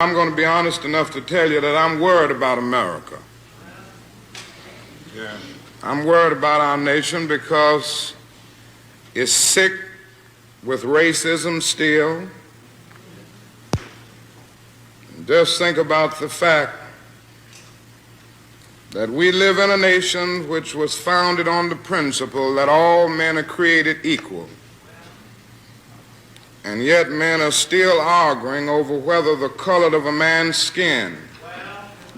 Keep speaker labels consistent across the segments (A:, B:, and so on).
A: I'm going to be honest enough to tell you that I'm worried about America. Yeah. I'm worried about our nation because it's sick with racism still. Just think about the fact that we live in a nation which was founded on the principle that all men are created equal. And yet men are still arguing over whether the color of a man's skin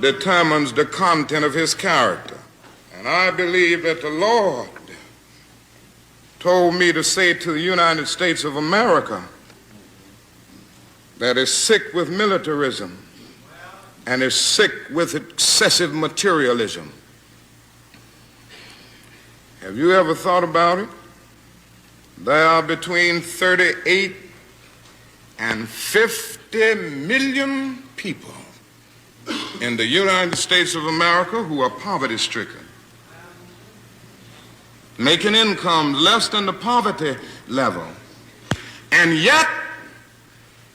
A: determines the content of his character. And I believe that the Lord told me to say to the United States of America that is sick with militarism and is sick with excessive materialism. Have you ever thought about it? There are between 38 and 50 million people in the United States of America who are poverty-stricken, making income less than the poverty level. And yet,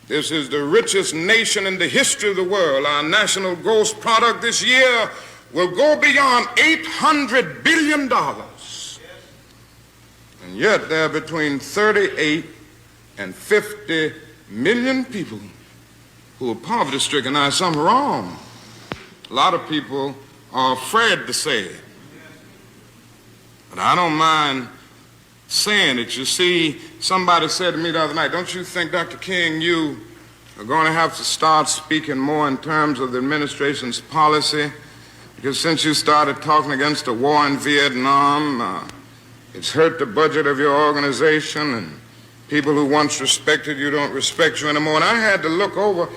A: this is the richest nation in the history of the world. Our national gross product this year will go beyond $800 billion. And yet, there are between 38 and 50 million people who are poverty-stricken. Now, there's something wrong. A lot of people are afraid to say it. But I don't mind saying it. You see, somebody said to me the other night, don't you think, Dr. King, you are going to have to start speaking more in terms of the administration's policy? Because since you started talking against the war in Vietnam, it's hurt the budget of your organization, and people who once respected you don't respect you anymore. And I had to look over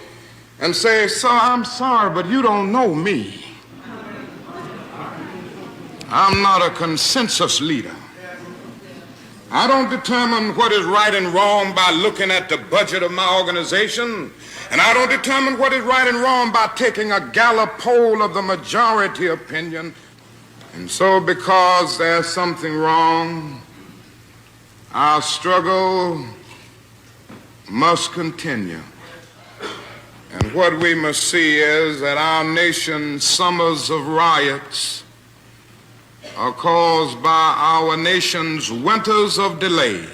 A: and say, sir, I'm sorry, but you don't know me. I'm not a consensus leader. I don't determine what is right and wrong by looking at the budget of my organization, and I don't determine what is right and wrong by taking a Gallup poll of the majority opinion. And so, because there's something wrong, our struggle must continue. And what we must see is that our nation's summers of riots are caused by our nation's winters of delay.